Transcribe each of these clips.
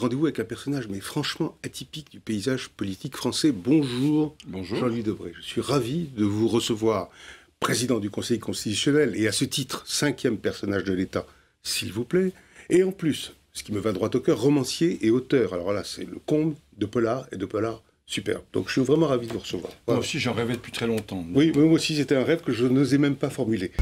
rendez-vous avec un personnage, mais franchement atypique du paysage politique français. Bonjour, Bonjour. Jean-Louis Debré. Je suis ravi de vous recevoir, président du Conseil constitutionnel, et à ce titre, 5e personnage de l'État, s'il vous plaît. Et en plus, ce qui me va droit au cœur, romancier et auteur. Alors là, c'est le comble de polar et de polar superbe. Donc je suis vraiment ravi de vous recevoir. Voilà. Moi aussi, j'en rêvais depuis très longtemps. Oui, moi aussi, c'était un rêve que je n'osais même pas formuler.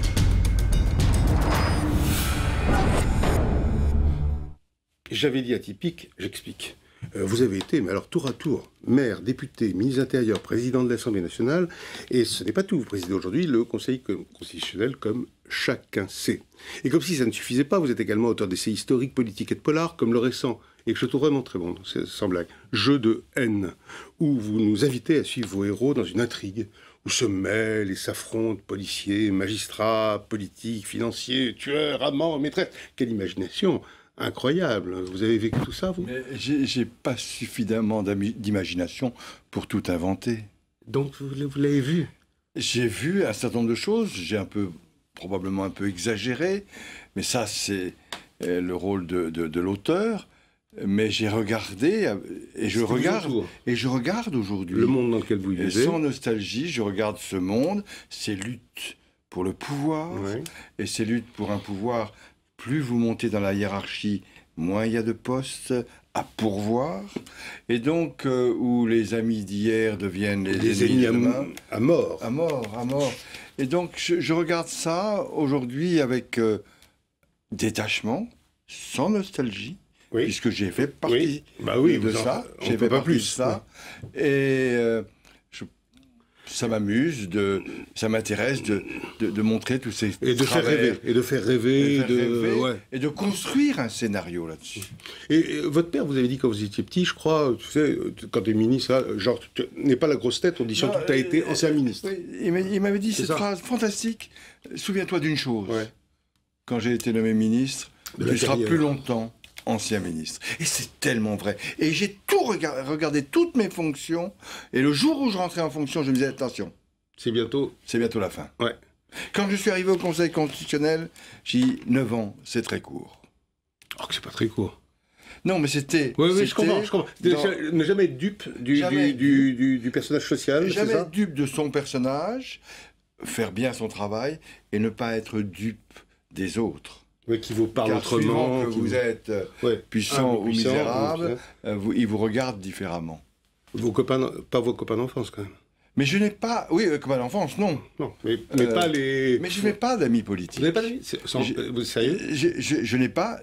J'avais dit atypique, j'explique. Vous avez été, mais alors tour à tour, maire, député, ministre de l'Intérieur, président de l'Assemblée nationale, et ce n'est pas tout. Vous présidez aujourd'hui le Conseil constitutionnel, comme chacun sait. Et comme si ça ne suffisait pas, vous êtes également auteur d'essais historiques, politiques et de polars, comme le récent, et que je trouve vraiment très bon, sans blague, Jeu de haine, où vous nous invitez à suivre vos héros dans une intrigue, où se mêlent et s'affrontent policiers, magistrats, politiques, financiers, tueurs, amants, maîtresses. Quelle imagination! Incroyable. Vous avez vécu tout ça, vous? Mais j'ai pas suffisamment d'imagination pour tout inventer. Donc, vous l'avez vu? J'ai vu un certain nombre de choses, j'ai probablement un peu exagéré, mais ça, c'est le rôle de l'auteur. Mais j'ai regardé, et je regarde aujourd'hui. Le monde dans lequel vous vivez. Sans nostalgie, je regarde ce monde, ces luttes pour le pouvoir, Ouais. et ces luttes pour un pouvoir. Plus vous montez dans la hiérarchie, moins il y a de postes à pourvoir. Et donc, où les amis d'hier deviennent les ennemis de demain. À mort. À mort, à mort. Et donc, je regarde ça aujourd'hui avec détachement, sans nostalgie, Oui. puisque j'ai fait partie de ça. J'ai fait pas plus. Ça. Et ça m'amuse, ça m'intéresse de montrer tous ces Et de faire rêver. Et de faire rêver. Ouais. Et de construire un scénario là-dessus. Et votre père, vous avez dit quand vous étiez petit, je crois, tu sais, quand tu es ministre, là, genre, tu n'es pas la grosse tête, on dit surtout que tu as été ancien ministre. Oui, il m'avait dit cette phrase fantastique. Souviens-toi d'une chose. Ouais. Quand j'ai été nommé ministre, De tu seras l'Intérieur. plus longtemps ancien ministre. Et c'est tellement vrai. Et j'ai tout regardé toutes mes fonctions. Et le jour où je rentrais en fonction, je me disais, attention, C'est bientôt. c'est bientôt la fin. Ouais. Quand je suis arrivé au Conseil constitutionnel, j'ai dit 9 ans, c'est très court. Oh, que c'est pas très court. Non, mais c'était... Oui, c'était je comprends. Ne jamais être dupe du personnage social, c'est jamais ça? être dupe de son personnage, faire bien son travail, et ne pas être dupe des autres. Oui, qui vous parle Car suivant autrement. que vous êtes Ouais. puissant ou puissant, misérable, ils vous regardent différemment. Vos copains, pas vos copains d'enfance, quand même. Mais je n'ai pas... Oui, comme à l'enfance, non. Non, mais pas les... Mais je n'ai pas d'amis politiques. Vous n'avez pas d'amis? Vous savez? Je n'ai pas,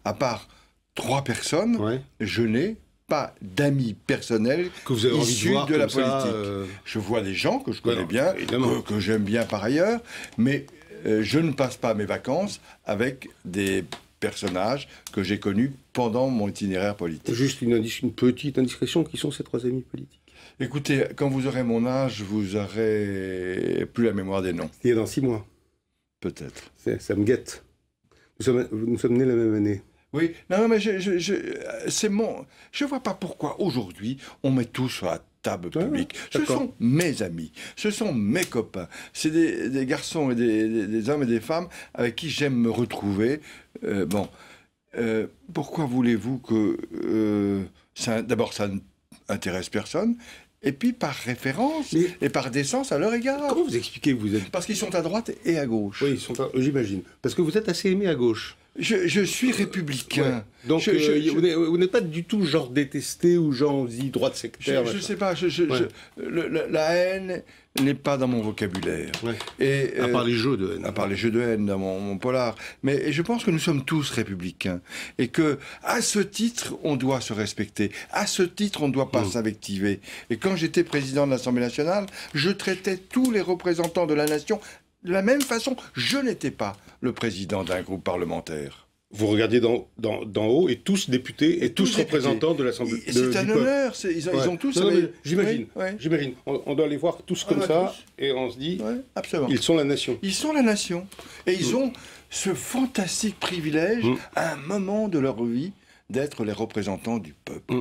à part 3 personnes, Ouais. je n'ai pas d'amis personnels Que vous avez envie de issus voir de la comme ça, politique. Je vois des gens que je connais non, bien, évidemment. que j'aime bien par ailleurs, mais je ne passe pas mes vacances avec des personnages que j'ai connus pendant mon itinéraire politique. Juste une petite indiscrétion, qui sont ces 3 amis politiques? Écoutez, quand vous aurez mon âge, vous aurez plus la mémoire des noms. Il y a dans 6 mois. Peut-être. Ça me guette. Nous sommes nés la même année. Oui, non, mais je vois pas pourquoi aujourd'hui on met tout sur la table publique. Ce d'accord. sont mes amis, ce sont mes copains, c'est des garçons et des hommes et des femmes avec qui j'aime me retrouver. Pourquoi voulez-vous que d'abord ça n'intéresse personne, et puis par référence et par décence à leur égard. Comment vous expliquez que vous êtes... Parce qu'ils sont à droite et à gauche. Oui, j'imagine. Parce que vous êtes assez aimé à gauche. Je suis républicain. Ouais. Donc, vous n'êtes pas du tout genre détesté ou genre dit droite sectaire. Je ne sais pas. La haine n'est pas dans mon vocabulaire. Ouais. Et, à part les jeux de haine. À part les jeux de haine dans mon polar. Mais je pense que nous sommes tous républicains. Et que, à ce titre, on doit se respecter. À ce titre, on ne doit pas s'invectiver. Et quand j'étais président de l'Assemblée nationale, je traitais tous les représentants de la nation de la même façon. Je n'étais pas le président d'un groupe parlementaire. Vous regardez d'en haut et tous députés et tous représentants de l'Assemblée. C'est un honneur. Ils ont tous... J'imagine. Oui. J'imagine. On doit les voir tous comme ça et on se dit, absolument. Ils sont la nation. Ils sont la nation. Et ils ont ce fantastique privilège, à un moment de leur vie, d'être les représentants du peuple.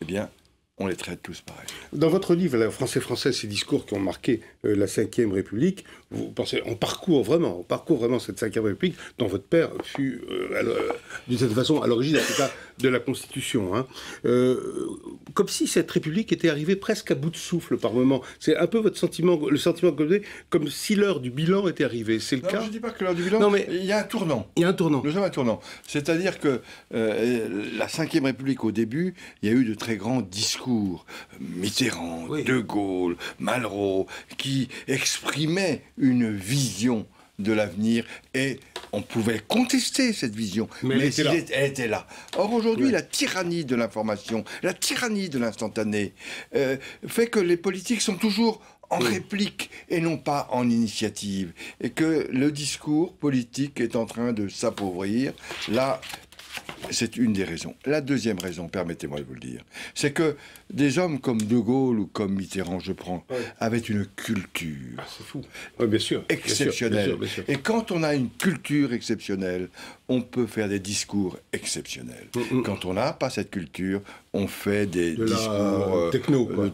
Eh bien, on les traite tous pareil. Dans votre livre, La France est française, ces discours qui ont marqué la Ve République, vous pensez, on parcourt vraiment cette Ve République, dont votre père fut, d'une certaine façon, à l'origine, en tout cas, de la Constitution. Hein. Comme si cette République était arrivée presque à bout de souffle par moment. C'est un peu votre sentiment, le sentiment que vous avez, comme si l'heure du bilan était arrivée. C'est le cas? Je ne dis pas que l'heure du bilan, non, mais il y a un tournant. Il y a un tournant. Nous sommes à un tournant. C'est-à-dire que la Ve République, au début, il y a eu de très grands discours. Mitterrand, oui. De Gaulle, Malraux, qui exprimaient une vision de l'avenir et on pouvait contester cette vision, mais elle était là. Or aujourd'hui, la tyrannie de l'information, la tyrannie de l'instantané fait que les politiques sont toujours en réplique et non pas en initiative, et que le discours politique est en train de s'appauvrir. Là, c'est une des raisons. La deuxième raison, permettez-moi de vous le dire, c'est que des hommes comme De Gaulle ou comme Mitterrand, avaient une culture c'est fou. Bien sûr, exceptionnelle. Bien sûr. Et quand on a une culture exceptionnelle, on peut faire des discours exceptionnels. Quand on n'a pas cette culture, on fait des discours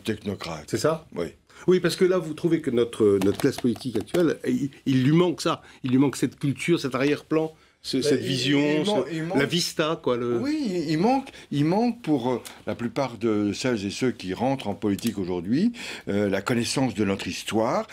technocrates. C'est ça? Oui. Oui, parce que là, vous trouvez que notre classe politique actuelle, il lui manque ça. Il lui manque cette culture, cet arrière-plan. Cette vision, la vista, quoi. Oui, il manque pour la plupart de celles et ceux qui rentrent en politique aujourd'hui, la connaissance de notre histoire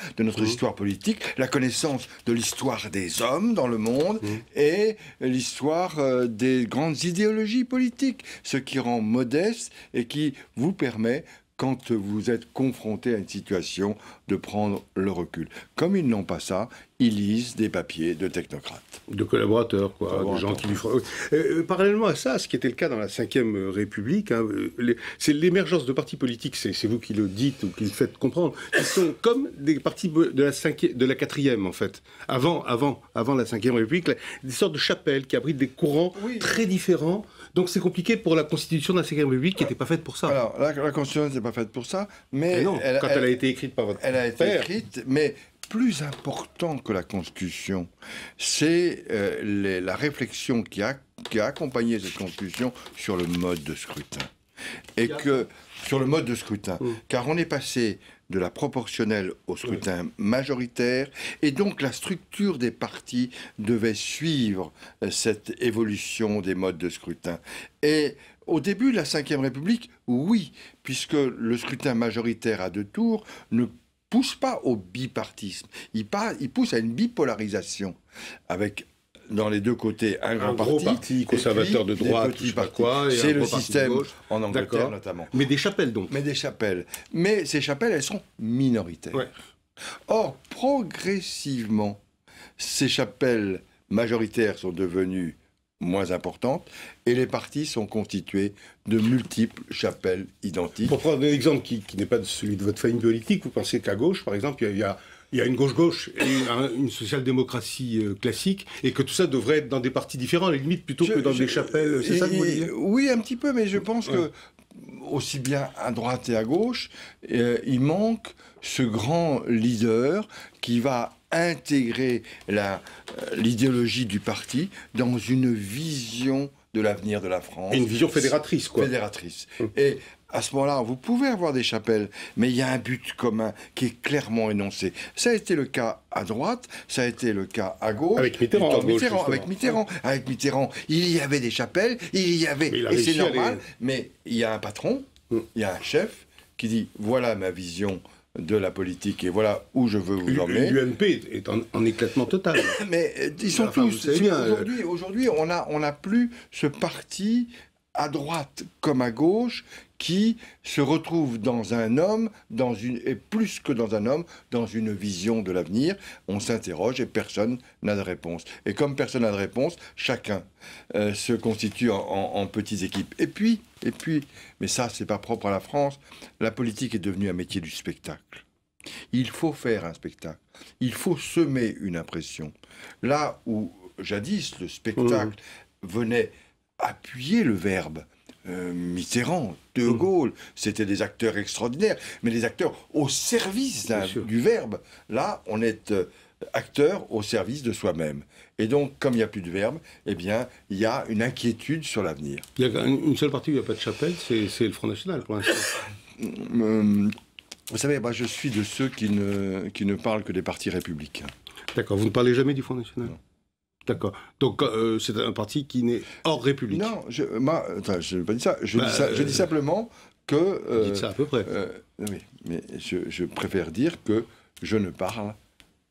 politique, la connaissance de l'histoire des hommes dans le monde et l'histoire des grandes idéologies politiques, ce qui rend modeste et qui vous permet, quand vous êtes confronté à une situation, de prendre le recul. Comme ils n'ont pas ça, ils lisent des papiers de technocrates. De collaborateurs, quoi, de gens qui lui font... parallèlement à ça, ce qui était le cas dans la Ve République, hein, c'est l'émergence de partis politiques, c'est vous qui le dites ou qui le faites comprendre, qui sont comme des partis de la 4e, en fait. Avant la Ve République, des sortes de chapelles qui abritent des courants très différents. Donc c'est compliqué pour la constitution de la Ve République qui n'était pas faite pour ça. Alors, la constitution n'était pas faite pour ça, mais... non, quand elle a été écrite par votre père... Elle a été écrite, mais... Plus important que la Constitution, c'est la réflexion qui a accompagné cette Constitution sur le mode de scrutin. Car on est passé de la proportionnelle au scrutin majoritaire, et donc la structure des partis devait suivre cette évolution des modes de scrutin. Et au début de la Ve République, oui, puisque le scrutin majoritaire à 2 tours ne pousse pas au bipartisme, il pousse à une bipolarisation, avec dans les deux côtés un gros parti conservateur de droite, je sais pas quoi, c'est le système en Angleterre notamment. Mais des chapelles donc. Mais ces chapelles, elles sont minoritaires. Ouais. Or, progressivement, ces chapelles majoritaires sont devenues moins importantes, et les partis sont constitués de multiples chapelles identiques. Pour prendre un exemple qui n'est pas celui de votre famille politique, vous pensez qu'à gauche, par exemple, il y a une gauche-gauche et une social-démocratie classique, et que tout ça devrait être dans des partis différents, à la limite, plutôt que dans des chapelles, c'est ça que vous voulez dire? Oui, un petit peu, mais je pense que, aussi bien à droite et à gauche, il manque ce grand leader qui va intégrer l'idéologie du parti dans une vision de l'avenir de la France. Et une vision fédératrice, quoi. Fédératrice. Et à ce moment-là, vous pouvez avoir des chapelles, mais il y a un but commun qui est clairement énoncé. Ça a été le cas à droite, ça a été le cas à gauche. Avec Mitterrand. Avec Mitterrand, il y avait des chapelles, et c'est normal, mais il y a un patron, il y a un chef qui dit « voilà ma vision ». De la politique, et voilà où je veux vous emmener. L'UMP est en éclatement total. Mais ils sont tous... Aujourd'hui, on n'a plus ce parti à droite comme à gauche qui se retrouve dans un homme, et plus que dans un homme, dans une vision de l'avenir. On s'interroge et personne n'a de réponse. Et comme personne n'a de réponse, chacun se constitue en petites équipes. Et puis, mais ça, c'est pas propre à la France, la politique est devenue un métier du spectacle. Il faut faire un spectacle. Il faut semer une impression. Là où, jadis, le spectacle venait appuyer le verbe, Mitterrand, De Gaulle, c'était des acteurs extraordinaires, mais des acteurs au service du verbe. Là, on est acteur au service de soi-même. Et donc, comme il n'y a plus de verbe, eh bien, il y a une inquiétude sur l'avenir. Il y a une seule partie où il n'y a pas de chapelle, c'est le Front National, pour l'instant. vous savez, moi, je suis de ceux qui ne parlent que des partis républicains. D'accord, vous ne parlez jamais du Front National? Non. D'accord. Donc, c'est un parti qui n'est hors République. Non, je n'ai pas dit ça. Je dis simplement que... vous dites ça à peu près. Oui, mais je préfère dire que je ne parle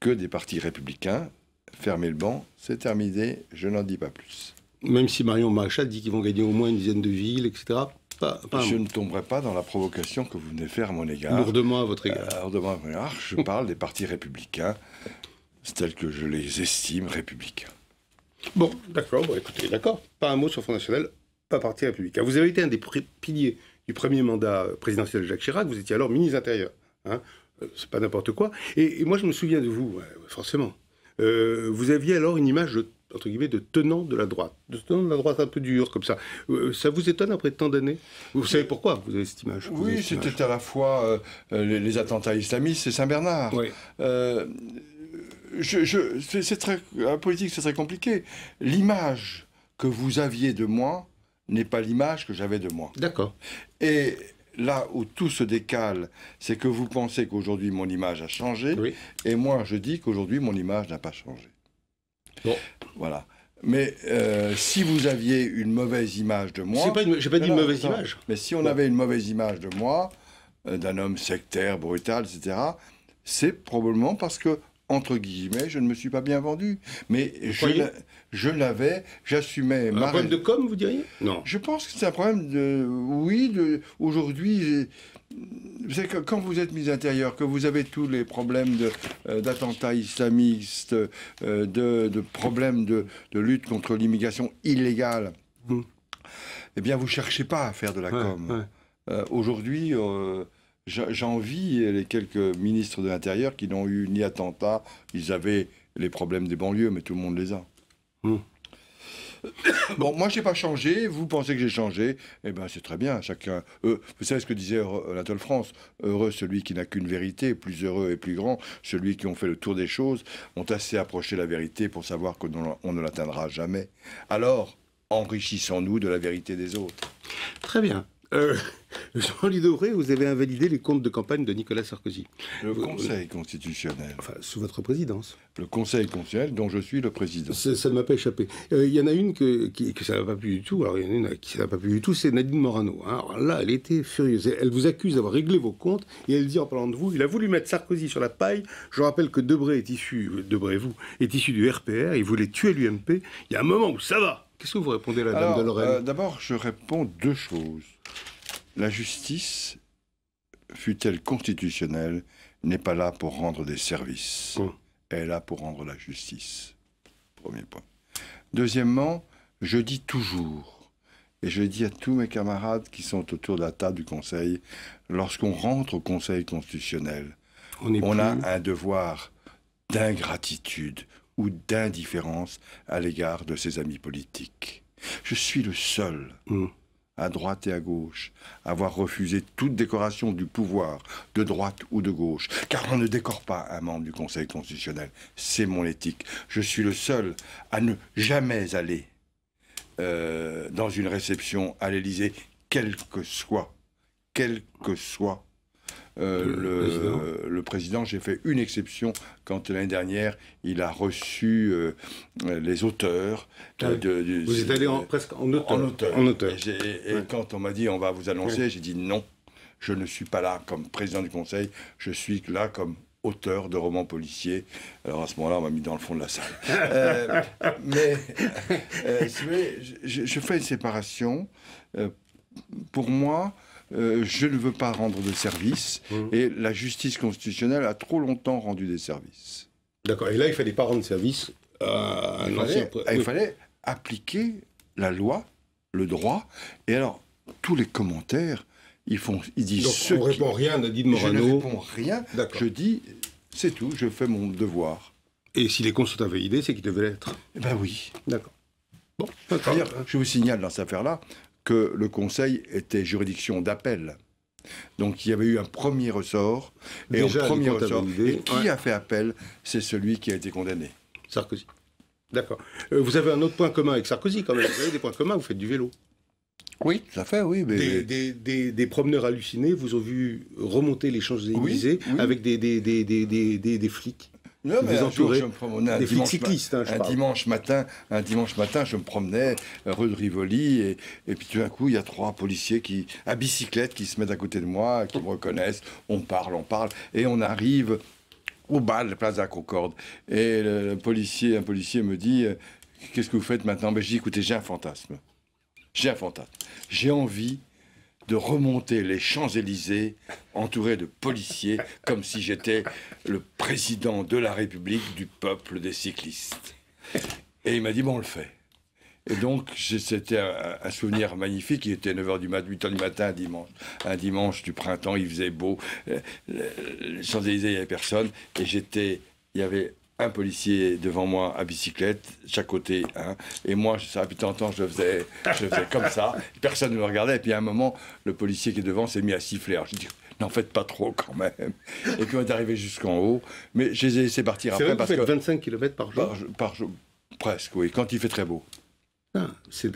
que des partis républicains. Fermez le banc, c'est terminé, je n'en dis pas plus. Même si Marion Maréchal dit qu'ils vont gagner au moins une dizaine de villes, etc. Je ne tomberai pas dans la provocation que vous venez de faire à mon égard. Lourdement à votre égard. Lourdement à mon égard, je parle des partis républicains, tels que je les estime républicains. Bon, d'accord, écoutez, d'accord. Pas un mot sur le Front National, pas parti républicain. Vous avez été un des piliers du premier mandat présidentiel de Jacques Chirac, vous étiez alors ministre de l'Intérieur. Hein, c'est pas n'importe quoi. Et moi, je me souviens de vous, forcément. Vous aviez alors une image de, entre guillemets, de tenant de la droite. De tenant de la droite un peu dure, comme ça. Ça vous étonne après tant d'années? Vous savez pourquoi vous avez cette image? Oui, c'était à la fois les attentats islamistes et Saint-Bernard. Oui. La politique, c'est très compliqué. L'image que vous aviez de moi n'est pas l'image que j'avais de moi. D'accord. Et là où tout se décale, c'est que vous pensez qu'aujourd'hui mon image a changé, oui. Et moi je dis qu'aujourd'hui mon image n'a pas changé. Bon. Voilà. Mais si vous aviez une mauvaise image de moi... J'ai pas dit une mauvaise image. Mais si on avait une mauvaise image de moi, d'un homme sectaire, brutal, etc., c'est probablement parce que, entre guillemets, je ne me suis pas bien vendu. Mais je l'avais, j'assumais... Un problème de com', vous diriez? Non. Je pense que c'est un problème de... Oui, aujourd'hui... Vous savez, quand vous êtes ministre de l'Intérieur, que vous avez tous les problèmes d'attentats islamistes, de problèmes de lutte contre l'immigration illégale, eh bien, vous ne cherchez pas à faire de la com'. Ouais. Aujourd'hui... J'envie les quelques ministres de l'Intérieur qui n'ont eu ni attentat. Ils avaient les problèmes des banlieues, mais tout le monde les a. Bon, moi, je n'ai pas changé. Vous pensez que j'ai changé? Eh bien, c'est très bien. Chacun... vous savez ce que disait Anatole France? Heureux celui qui n'a qu'une vérité, plus heureux et plus grand, celui qui ont fait le tour des choses, ont assez approché la vérité pour savoir qu'on ne l'atteindra jamais. Alors, enrichissons-nous de la vérité des autres. Très bien. Jean-Louis Debré, vous avez invalidé les comptes de campagne de Nicolas Sarkozy. Le Conseil constitutionnel. Enfin, sous votre présidence. Le Conseil constitutionnel dont je suis le président. Ça ne m'a pas échappé. Il y en a une que ça n'a pas plu du tout. Alors, il y en a une qui ça n'a pas plu du tout, c'est Nadine Morano. Hein. Alors là, elle était furieuse. Elle vous accuse d'avoir réglé vos comptes et elle dit en parlant de vous, il a voulu mettre Sarkozy sur la paille. Je rappelle que Debré est issu du RPR, il voulait tuer l'UMP. Il y a un moment où ça va. Qu'est-ce que vous répondez à la dame de Lorraine? D'abord, je réponds deux choses. La justice, fût-elle constitutionnelle, n'est pas là pour rendre des services. Elle est là pour rendre la justice. Premier point. Deuxièmement, je dis toujours, et je le dis à tous mes camarades qui sont autour de la table du Conseil, lorsqu'on rentre au Conseil constitutionnel, on a un devoir d'ingratitude ou d'indifférence à l'égard de ses amis politiques. Je suis le seul, à droite et à gauche, à avoir refusé toute décoration du pouvoir, de droite ou de gauche, car on ne décore pas un membre du Conseil constitutionnel. C'est mon éthique. Je suis le seul à ne jamais aller dans une réception à l'Élysée, quel que soit le président. J'ai fait une exception quand l'année dernière il a reçu les auteurs. Vous êtes allé presque en auteur. Et quand on m'a dit on va vous annoncer, j'ai dit non, je ne suis pas là comme président du Conseil, je suis là comme auteur de romans policiers. Alors à ce moment-là, on m'a mis dans le fond de la salle. Mais si vous voulez, je fais une séparation. Pour moi, je ne veux pas rendre de service, et la justice constitutionnelle a trop longtemps rendu des services. D'accord, et là, il ne fallait pas rendre service à un ancien... Il fallait appliquer la loi, le droit, et alors, tous les commentaires, ils disent... Donc, on ne répond rien à Nadine Morano. Je ne réponds rien, je dis, c'est tout, je fais mon devoir. Et si les comptes sont invalidés, c'est qu'ils devaient l'être. Eh ben oui. D'accord. Bon, je vous signale dans cette affaire-là que le Conseil était juridiction d'appel. Donc il y avait eu un premier ressort, et qui a fait appel, c'est celui qui a été condamné. Sarkozy. D'accord. Vous avez un autre point commun avec Sarkozy quand même. Vous avez des points communs, vous faites du vélo. Oui, tout à fait, oui. Mais... Des promeneurs hallucinés vous ont vu remonter les Champs-Élysées Oui, oui. avec des flics. Non, mais Vous un jour, entourez je me promenais des flics cyclistes, hein, je un parle. dimanche matin, je me promenais rue de Rivoli, et puis tout d'un coup, il y a 3 policiers à bicyclette qui se mettent à côté de moi, qui me reconnaissent. On parle, et on arrive au bas de la place de la Concorde. Et un policier me dit, qu'est-ce que vous faites maintenant? Ben, je dis, écoutez, j'ai un fantasme. J'ai envie de remonter les Champs-Élysées entouré de policiers, comme si j'étais le président de la République du peuple des cyclistes. Et il m'a dit, bon, on le fait. Et donc, c'était un souvenir magnifique. Il était 9h du matin, 8h du matin, un dimanche du printemps, il faisait beau. Les Champs-Élysées, il n'y avait personne. Et il y avait un policier devant moi à bicyclette, chaque côté, hein. Et moi, ça, depuis tant de temps, je faisais comme ça. Personne ne me regardait. Et puis à un moment, le policier qui est devant s'est mis à siffler. Alors j'ai dit, n'en faites pas trop quand même. Et puis on est arrivé jusqu'en haut. Mais je les ai laissés partir après. Vrai Parce que vous que faites 25 km par jour. Par jour, presque, oui, quand il fait très beau. Ah, c'est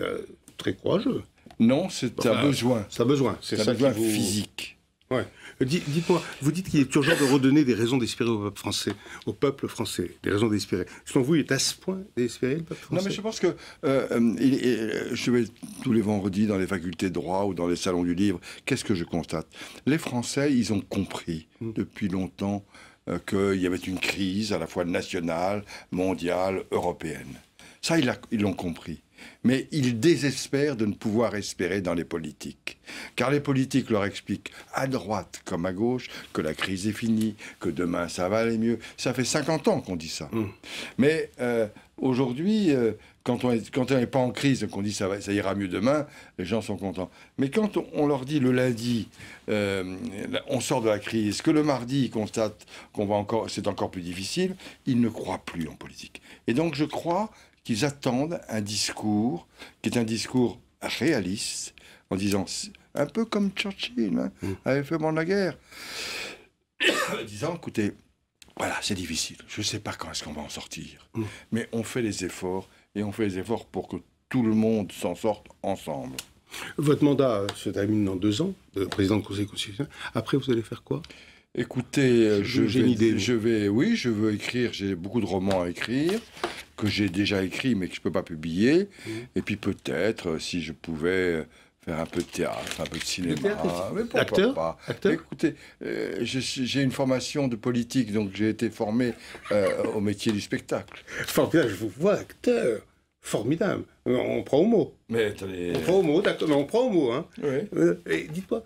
très courageux. Non, c'est un besoin. C'est un besoin. C'est un ça besoin qui vous... physique. Ouais. Dites-moi, vous dites qu'il est urgent de redonner des raisons d'espérer au peuple français, des raisons d'espérer. Selon vous, il est à ce point d'espérer le peuple français? Non, mais je pense que je vais tous les vendredis dans les facultés de droit ou dans les salons du livre. Qu'est-ce que je constate? Les Français, ils ont compris depuis longtemps qu'il y avait une crise à la fois nationale, mondiale, européenne. Ça, ils l'ont compris. Mais ils désespèrent de ne pouvoir espérer dans les politiques. Car les politiques leur expliquent, à droite comme à gauche, que la crise est finie, que demain ça va aller mieux. Ça fait 50 ans qu'on dit ça. Mais aujourd'hui, quand on n'est pas en crise, qu'on dit ça ira mieux demain, les gens sont contents. Mais quand on leur dit le lundi, on sort de la crise, que le mardi, ils constatent c'est encore plus difficile, ils ne croient plus en politique. Et donc je crois qu'ils attendent un discours qui est un discours réaliste, en disant, un peu comme Churchill avait fait pendant la guerre, en disant, écoutez, voilà, c'est difficile, je ne sais pas quand est-ce qu'on va en sortir, mais on fait les efforts, et on fait les efforts pour que tout le monde s'en sorte ensemble. Votre mandat se termine dans 2 ans, de président du Conseil constitutionnel. Après, vous allez faire quoi? Écoutez, j'ai une idée. je veux écrire, j'ai beaucoup de romans à écrire, que j'ai déjà écrits mais que je ne peux pas publier. Et puis peut-être, si je pouvais faire un peu de théâtre, un peu de cinéma. Mais acteur pas. Acteur. Écoutez, j'ai une formation de politique, donc j'ai été formé au métier du spectacle. Formidable, je vous vois acteur. Formidable. On prend au mot. Mais attendez... On prend au mot, d'accord, mais on prend au mot. Hein. Oui. Dites-moi,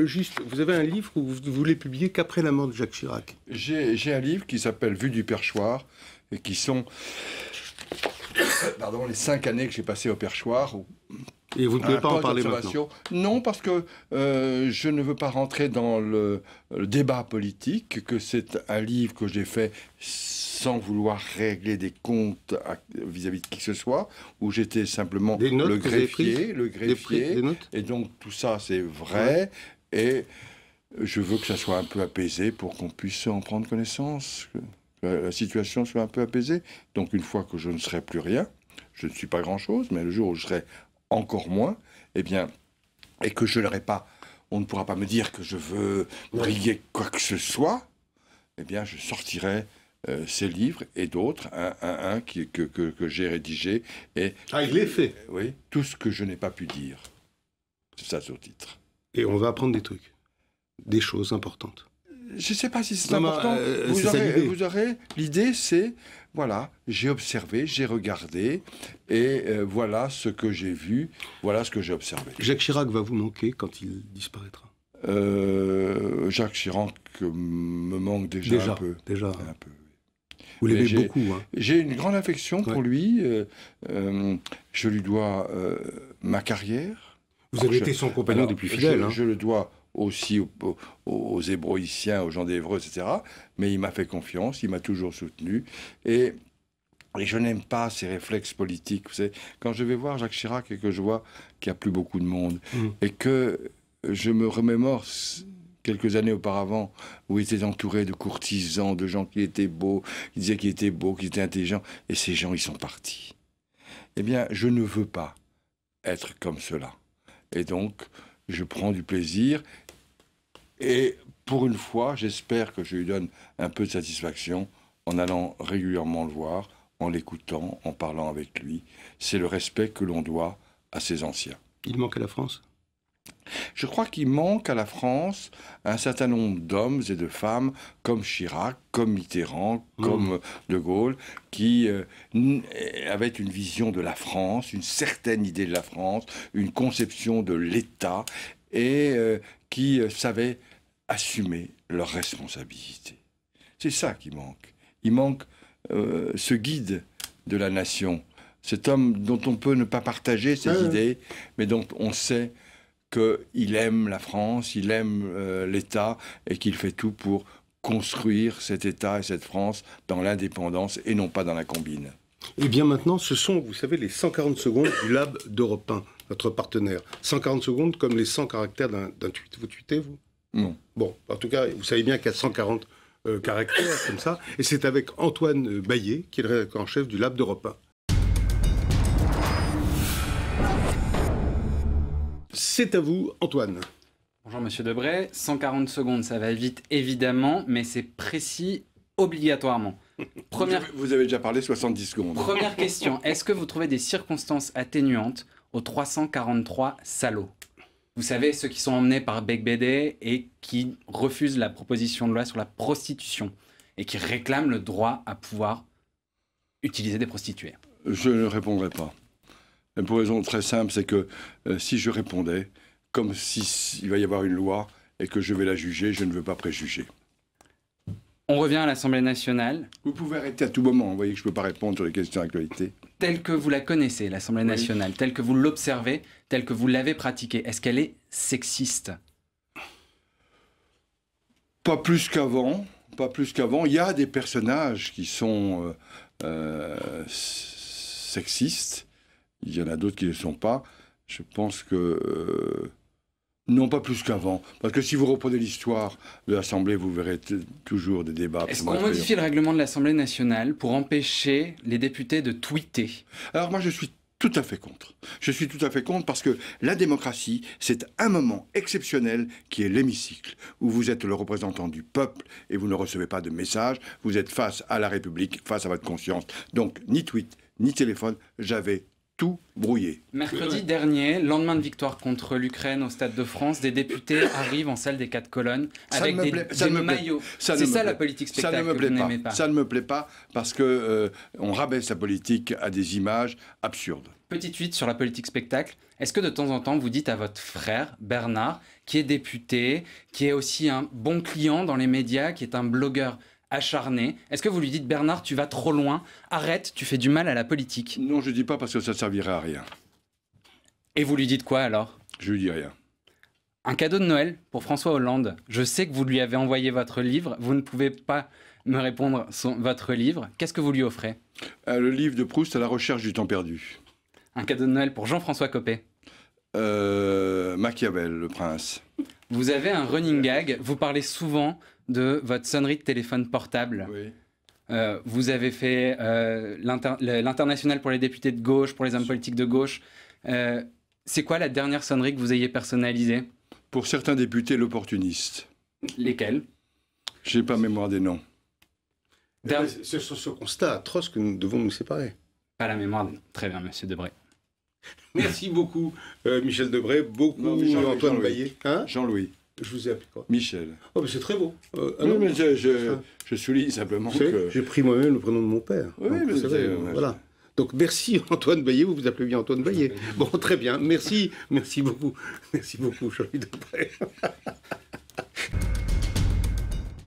juste, vous avez un livre que vous voulez publier qu'après la mort de Jacques Chirac. J'ai un livre qui s'appelle Vue du perchoir, et qui sont les 5 années que j'ai passées au perchoir. Et vous ne pouvez pas en parler maintenant? Non, parce que je ne veux pas rentrer dans le débat politique, que c'est un livre que j'ai fait sans vouloir régler des comptes vis-à-vis de qui que ce soit, où j'étais simplement le greffier, des notes. Et donc tout ça c'est vrai, et je veux que ça soit un peu apaisé pour qu'on puisse en prendre connaissance, que la situation soit un peu apaisée. Donc une fois que je ne serai plus rien, je ne suis pas grand-chose, mais le jour où je serai encore moins, eh bien, et que je n'aurai pas, on ne pourra pas me dire que je veux briguer quoi que ce soit, eh bien, je sortirai ces livres et d'autres, un que j'ai rédigé. Et, il est fait. Oui, tout ce que je n'ai pas pu dire. C'est ça, ce titre. Et on va apprendre des trucs, des choses importantes. Je ne sais pas si c'est important. Vous aurez l'idée, c'est, voilà, j'ai observé, j'ai regardé, et voilà ce que j'ai vu, voilà ce que j'ai observé. Jacques Chirac va vous manquer quand il disparaîtra? Jacques Chirac me manque déjà un peu. Déjà. Un peu. Vous l'aimez beaucoup. Hein. J'ai une grande affection pour lui. Je lui dois ma carrière. Vous avez été son compagnon des plus fidèles. Je le dois aussi aux Hébroïciens, aux gens d'Évreux, etc. Mais il m'a fait confiance, il m'a toujours soutenu. Et je n'aime pas ces réflexes politiques. Vous savez, quand je vais voir Jacques Chirac et que je vois qu'il n'y a plus beaucoup de monde, et que je me remémore quelques années auparavant, où il était entouré de courtisans, de gens qui étaient beaux, qui disaient qu'il était beau, qu'il était intelligent, et ces gens, ils sont partis. Eh bien, je ne veux pas être comme cela. Et donc, je prends du plaisir. Et pour une fois, j'espère que je lui donne un peu de satisfaction en allant régulièrement le voir, en l'écoutant, en parlant avec lui. C'est le respect que l'on doit à ses anciens. Il manque à la France? Je crois qu'il manque à la France un certain nombre d'hommes et de femmes comme Chirac, comme Mitterrand, comme De Gaulle, qui avaient une vision de la France, une certaine idée de la France, une conception de l'État, et qui savaient assumer leurs responsabilités. C'est ça qui manque. Il manque ce guide de la nation, cet homme dont on peut ne pas partager ses idées, mais dont on sait qu'il aime la France, il aime l'État et qu'il fait tout pour construire cet État et cette France dans l'indépendance et non pas dans la combine. Et bien maintenant, ce sont, vous savez, les 140 secondes du Lab d'Europe 1, notre partenaire. 140 secondes comme les 100 caractères d'un tweet. Vous tweetez, vous? Non. Bon, en tout cas, vous savez bien qu'il y a 140 caractères comme ça. Et c'est avec Antoine Baillet, qui est le rédacteur en chef du Lab d'Europe 1. C'est à vous, Antoine. Bonjour Monsieur Debray. 140 secondes, ça va vite évidemment, mais c'est précis obligatoirement. Vous avez déjà parlé 70 secondes. Première question, est-ce que vous trouvez des circonstances atténuantes aux 343 salauds? Vous savez, ceux qui sont emmenés par Becbédé et qui refusent la proposition de loi sur la prostitution et qui réclament le droit à pouvoir utiliser des prostituées. Je ne répondrai pas. Pour une raison très simple, c'est que si je répondais, comme s'il va y avoir une loi et que je vais la juger, je ne veux pas préjuger. On revient à l'Assemblée nationale. Vous pouvez arrêter à tout moment, vous voyez que je ne peux pas répondre sur les questions d'actualité. Telle que vous la connaissez, l'Assemblée nationale, telle que vous l'observez, telle que vous l'avez pratiquée, est-ce qu'elle est sexiste? Pas plus qu'avant, pas plus qu'avant. Il y a des personnages qui sont sexistes. Il y en a d'autres qui ne le sont pas. Je pense que... non, pas plus qu'avant. Parce que si vous reprenez l'histoire de l'Assemblée, vous verrez toujours des débats. Est-ce qu'on modifie le règlement de l'Assemblée nationale pour empêcher les députés de tweeter? Alors moi, je suis tout à fait contre. Je suis tout à fait contre parce que la démocratie, c'est un moment exceptionnel qui est l'hémicycle, où vous êtes le représentant du peuple et vous ne recevez pas de messages. Vous êtes face à la République, face à votre conscience. Donc, ni tweet, ni téléphone, j'avais tout brouillé. Mercredi dernier, lendemain de victoire contre l'Ukraine au Stade de France, des députés arrivent en salle des 4 colonnes avec des maillots. C'est ça la politique spectacle que vous n'aimez pas. Ça ne me plaît pas parce que on rabaisse la politique à des images absurdes. Petit tweet sur la politique spectacle. Est-ce que de temps en temps vous dites à votre frère Bernard, qui est député, qui est aussi un bon client dans les médias, qui est un blogueur acharné, est-ce que vous lui dites Bernard, tu vas trop loin, arrête, tu fais du mal à la politique? Non, je dis pas parce que ça servirait à rien. Et vous lui dites quoi alors? Je lui dis rien. Un cadeau de Noël pour François Hollande. Je sais que vous lui avez envoyé votre livre, vous ne pouvez pas me répondre votre livre. Qu'est-ce que vous lui offrez? Le livre de Proust, À la recherche du temps perdu. Un cadeau de Noël pour Jean-François Copé. Machiavel, le prince. Vous avez un running gag, vous parlez souvent de votre sonnerie de téléphone portable. Oui. Vous avez fait l'international pour les députés de gauche, pour les hommes politiques de gauche. C'est quoi la dernière sonnerie que vous ayez personnalisée? Pour certains députés, l'opportuniste. Lesquels? J'ai pas mémoire des noms. C'est sur ce constat atroce que nous devons nous séparer. Pas la mémoire des noms. Très bien, monsieur Debray. Merci beaucoup, Michel Debray. Beaucoup, Antoine Baillet. Hein? Jean-Louis. Je vous ai appelé quoi? Michel. Oh, mais c'est très beau. Oui, mais je souligne simplement que... J'ai pris moi-même le prénom de mon père. Oui, donc, mais vous savez, voilà. Donc merci Antoine Baillet, vous vous appelez bien Antoine Baillet. Bon, très bien. Merci beaucoup. Merci beaucoup, Jean-Louis Debray.